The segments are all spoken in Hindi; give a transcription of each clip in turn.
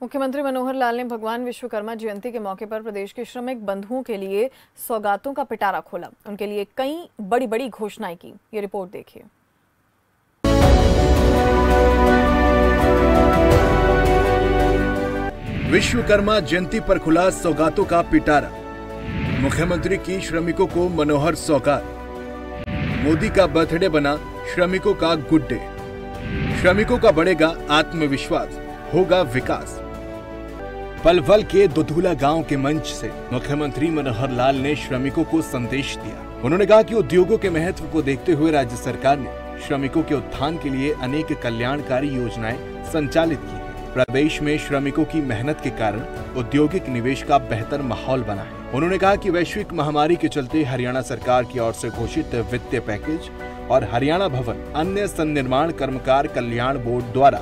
मुख्यमंत्री मनोहर लाल ने भगवान विश्वकर्मा जयंती के मौके पर प्रदेश के श्रमिक बंधुओं के लिए सौगातों का पिटारा खोला। उनके लिए कई बड़ी बड़ी घोषणाएं की। ये रिपोर्ट देखिए। विश्वकर्मा जयंती पर खुला सौगातों का पिटारा। मुख्यमंत्री की श्रमिकों को मनोहर सौगात। मोदी का बर्थडे बना श्रमिकों का गुड डे। श्रमिकों का बढ़ेगा आत्मविश्वास, होगा विकास। पलवल के दुधुला गांव के मंच से मुख्यमंत्री मनोहर लाल ने श्रमिकों को संदेश दिया। उन्होंने कहा कि उद्योगों के महत्व को देखते हुए राज्य सरकार ने श्रमिकों के उत्थान के लिए अनेक कल्याणकारी योजनाएं संचालित की हैं। प्रदेश में श्रमिकों की मेहनत के कारण औद्योगिक निवेश का बेहतर माहौल बना है। उन्होंने कहा कि वैश्विक महामारी के चलते हरियाणा सरकार की ओर से घोषित वित्तीय पैकेज और हरियाणा भवन अन्य सन्निर्माण कर्मकार कल्याण बोर्ड द्वारा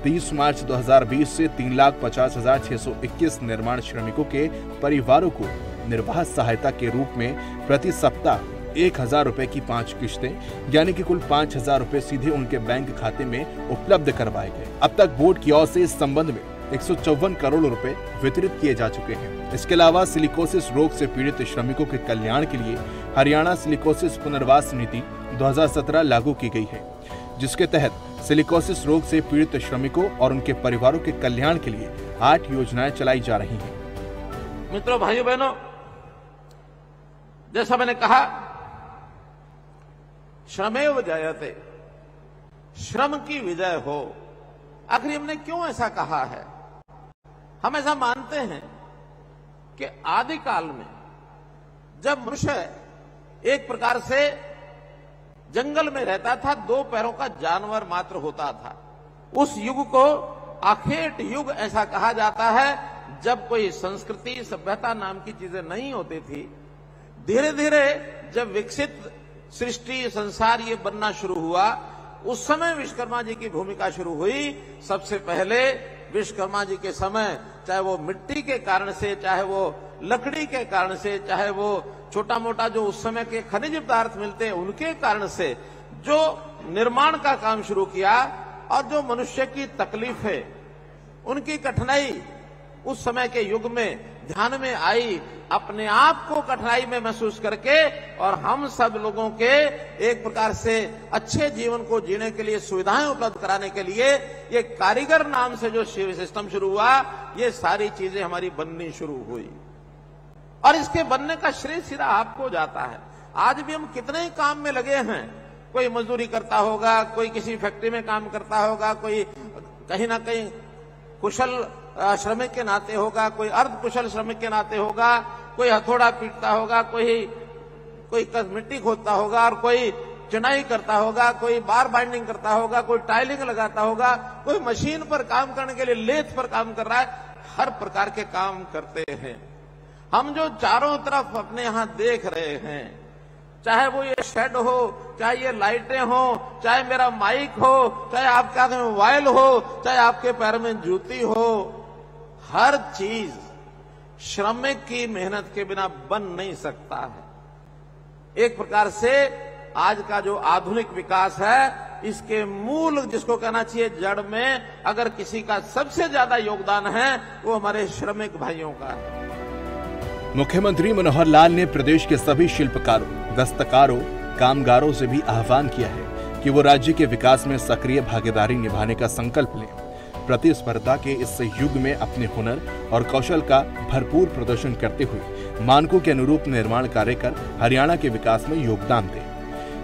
30 मार्च 2020 से 3,50,621 निर्माण श्रमिकों के परिवारों को निर्वाह सहायता के रूप में प्रति सप्ताह 1,000 रुपए की 5 किश्तें यानी कि कुल 5,000 रुपए सीधे उनके बैंक खाते में उपलब्ध करवाए गए। अब तक बोर्ड की ओर से इस संबंध में 154 करोड़ रुपए वितरित किए जा चुके हैं। इसके अलावा सिलिकोसिस रोग से पीड़ित श्रमिकों के कल्याण के लिए हरियाणा सिलिकोसिस पुनर्वास नीति 2017 लागू की गई है, जिसके तहत सिलिकोसिस रोग से पीड़ित श्रमिकों और उनके परिवारों के कल्याण के लिए 8 योजनाएं चलाई जा रही हैं। मित्रों, भाइयों बहनों, जैसा मैंने कहा, श्रमेव जयते, श्रम की विजय हो। आखिर हमने क्यों ऐसा कहा है? हम ऐसा मानते हैं कि आदिकाल में जब मनुष्य एक प्रकार से जंगल में रहता था, 2 पैरों का जानवर मात्र होता था, उस युग को आखेट युग ऐसा कहा जाता है, जब कोई संस्कृति सभ्यता नाम की चीजें नहीं होती थी। धीरे धीरे जब विकसित सृष्टि संसार ये बनना शुरू हुआ, उस समय विश्वकर्मा जी की भूमिका शुरू हुई। सबसे पहले विश्वकर्मा जी के समय, चाहे वो मिट्टी के कारण से, चाहे वो लकड़ी के कारण से, चाहे वो छोटा मोटा जो उस समय के खनिज पदार्थ मिलते हैं उनके कारण से जो निर्माण का काम शुरू किया, और जो मनुष्य की तकलीफ है, उनकी कठिनाई उस समय के युग में ध्यान में आई, अपने आप को कठिनाई में महसूस करके, और हम सब लोगों के एक प्रकार से अच्छे जीवन को जीने के लिए सुविधाएं उपलब्ध कराने के लिए ये कारीगर नाम से जो सिस्टम शुरू हुआ, ये सारी चीजें हमारी बननी शुरू हुई, और इसके बनने का श्रेय सीधा आपको जाता है। आज भी हम कितने ही काम में लगे हैं, कोई मजदूरी करता होगा, कोई किसी फैक्ट्री में काम करता होगा, कोई कहीं ना कहीं कुशल श्रमिक के नाते होगा, कोई अर्ध कुशल श्रमिक के नाते होगा, कोई हथौड़ा पीटता होगा, कोई मिट्टी खोदता होगा, और कोई चुनाई करता होगा, कोई बार बाइंडिंग करता होगा, कोई टाइलिंग लगाता होगा, कोई मशीन पर काम करने के लिए लेथ पर काम कर रहा है। हर प्रकार के काम करते हैं। हम जो चारों तरफ अपने यहां देख रहे हैं, चाहे वो ये शेड हो, चाहे ये लाइटें हो, चाहे मेरा माइक हो, चाहे आपके हाथ में मोबाइल हो, चाहे आपके पैर में जूती हो, हर चीज श्रमिक की मेहनत के बिना बन नहीं सकता है। एक प्रकार से आज का जो आधुनिक विकास है, इसके मूल जिसको कहना चाहिए जड़ में अगर किसी का सबसे ज्यादा योगदान है, वो हमारे श्रमिक भाइयों का है। मुख्यमंत्री मनोहर लाल ने प्रदेश के सभी शिल्पकारों, दस्तकारों, कामगारों से भी आह्वान किया है कि वो राज्य के विकास में सक्रिय भागीदारी निभाने का संकल्प लें। प्रतिस्पर्धा के इस युग में अपने हुनर और कौशल का भरपूर प्रदर्शन करते हुए मानकों के अनुरूप निर्माण कार्य कर हरियाणा के विकास में योगदान दें।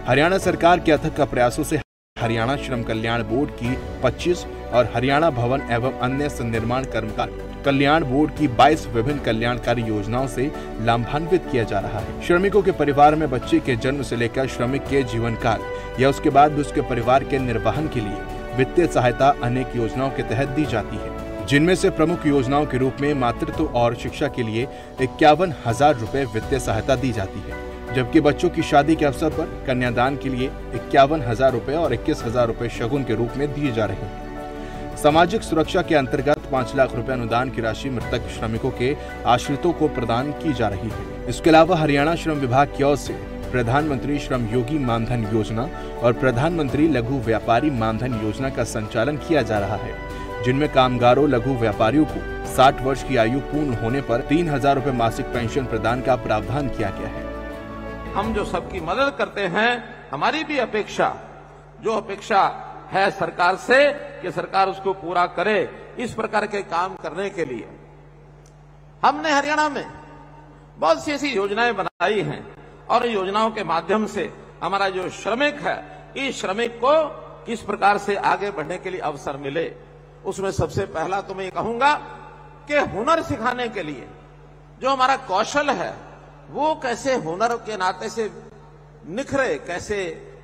हरियाणा सरकार के अथक प्रयासों से हरियाणा श्रम कल्याण बोर्ड की 25 और हरियाणा भवन एवं अन्य सन्निर्माण कर्मकार कल्याण बोर्ड की 22 विभिन्न कल्याणकारी योजनाओं से लाभान्वित किया जा रहा है। श्रमिकों के परिवार में बच्चे के जन्म से लेकर श्रमिक के जीवन काल या उसके बाद भी उसके परिवार के निर्वहन के लिए वित्तीय सहायता अनेक योजनाओं के तहत दी जाती है, जिनमें से प्रमुख योजनाओं के रूप में मातृत्व और शिक्षा के लिए 51,000 रुपए वित्तीय सहायता दी जाती है, जबकि बच्चों की शादी के अवसर पर कन्यादान के लिए 51,000 रुपए और 21,000 रुपए शगुन के रूप में दिए जा रहे हैं। सामाजिक सुरक्षा के अंतर्गत 5 लाख रुपए अनुदान की राशि मृतक श्रमिकों के आश्रितों को प्रदान की जा रही है। इसके अलावा हरियाणा श्रम विभाग की ओर से प्रधानमंत्री श्रम योगी मानधन योजना और प्रधानमंत्री लघु व्यापारी मानधन योजना का संचालन किया जा रहा है, जिनमें कामगारों लघु व्यापारियों को 60 वर्ष की आयु पूर्ण होने पर 3,000 रुपए मासिक पेंशन प्रदान का प्रावधान किया गया है। हम जो सबकी मदद करते हैं, हमारी भी अपेक्षा है सरकार से कि सरकार उसको पूरा करे। इस प्रकार के काम करने के लिए हमने हरियाणा में बहुत सी ऐसी योजनाएं बनाई हैं और योजनाओं के माध्यम से हमारा जो श्रमिक है, इस श्रमिक को किस प्रकार से आगे बढ़ने के लिए अवसर मिले। उसमें सबसे पहला तो मैं ये कहूंगा कि हुनर सिखाने के लिए जो हमारा कौशल है वो कैसे हुनर के नाते से निखरे, कैसे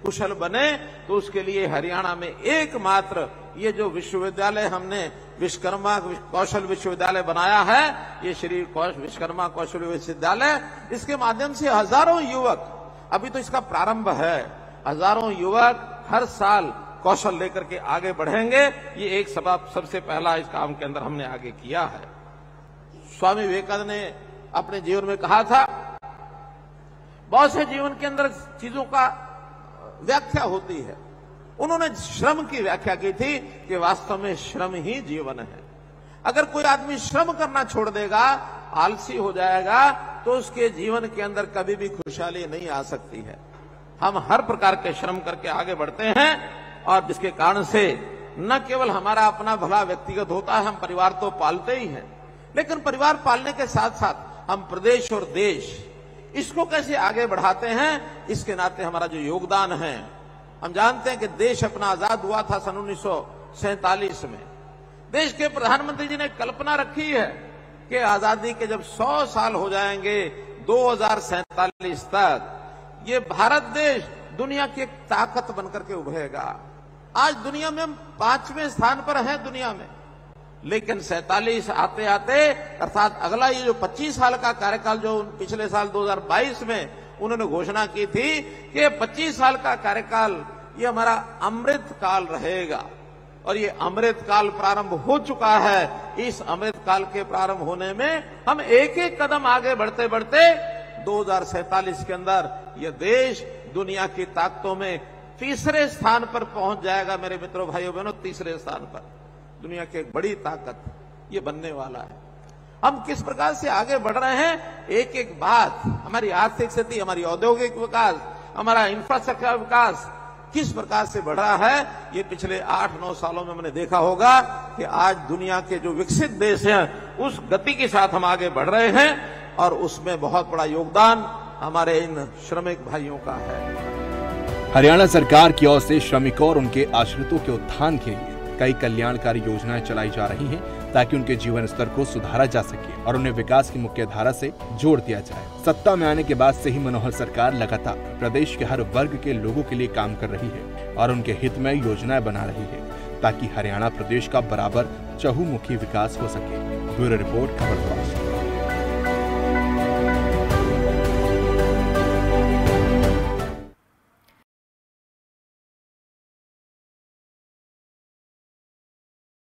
कुशल बने, तो उसके लिए हरियाणा में एकमात्र ये जो विश्वविद्यालय हमने विश्वकर्मा कौशल विश्वविद्यालय बनाया है, ये श्री विश्वकर्मा कौशल विश्वविद्यालय, इसके माध्यम से हजारों युवक, अभी तो इसका प्रारंभ है, हजारों युवक हर साल कौशल लेकर के आगे बढ़ेंगे। ये एक सबसे पहला इस काम के अंदर हमने आगे किया है। स्वामी विवेकानंद ने अपने जीवन में कहा था, बहुत से जीवन के अंदर चीजों का व्याख्या होती है। उन्होंने श्रम की व्याख्या की थी कि वास्तव में श्रम ही जीवन है। अगर कोई आदमी श्रम करना छोड़ देगा, आलसी हो जाएगा, तो उसके जीवन के अंदर कभी भी खुशहाली नहीं आ सकती है। हम हर प्रकार के श्रम करके आगे बढ़ते हैं और जिसके कारण से न केवल हमारा अपना भला व्यक्तिगत होता है, हम परिवार तो पालते ही हैं, लेकिन परिवार पालने के साथ साथ हम प्रदेश और देश इसको कैसे आगे बढ़ाते हैं, इसके नाते हमारा जो योगदान है। हम जानते हैं कि देश अपना आजाद हुआ था सन 1947 में। देश के प्रधानमंत्री जी ने कल्पना रखी है कि आजादी के जब 100 साल हो जाएंगे 2047 तक, ये भारत देश दुनिया की एक ताकत बनकर के उभरेगा। आज दुनिया में हम 5वें स्थान पर हैं दुनिया में, लेकिन 47 आते आते अर्थात अगला ये जो 25 साल का कार्यकाल जो पिछले साल 2022 में उन्होंने घोषणा की थी कि 25 साल का कार्यकाल ये हमारा अमृत काल रहेगा, और ये अमृत काल प्रारंभ हो चुका है। इस अमृत काल के प्रारंभ होने में हम एक एक कदम आगे बढ़ते बढ़ते 2047 के अंदर यह देश दुनिया की ताकतों में तीसरे स्थान पर पहुंच जाएगा। मेरे मित्रों, भाइयों बहनों, तीसरे स्थान पर दुनिया की एक बड़ी ताकत ये बनने वाला है। हम किस प्रकार से आगे बढ़ रहे हैं, एक एक बात, हमारी आर्थिक स्थिति, हमारी औद्योगिक विकास, हमारा इंफ्रास्ट्रक्चर विकास किस प्रकार से बढ़ रहा है, ये पिछले 8-9 सालों में हमने देखा होगा कि आज दुनिया के जो विकसित देश हैं उस गति के साथ हम आगे बढ़ रहे हैं, और उसमें बहुत बड़ा योगदान हमारे इन श्रमिक भाइयों का है। हरियाणा सरकार की ओर से श्रमिकों और उनके आश्रितों के उत्थान के लिए कई कल्याणकारी योजनाएं चलाई जा रही हैं, ताकि उनके जीवन स्तर को सुधारा जा सके और उन्हें विकास की मुख्य धारा से जोड़ दिया जाए। सत्ता में आने के बाद से ही मनोहर सरकार लगातार प्रदेश के हर वर्ग के लोगों के लिए काम कर रही है और उनके हित में योजनाएं बना रही है, ताकि हरियाणा प्रदेश का बराबर चहुमुखी विकास हो सके। Bureau report, खबरपोस्ट।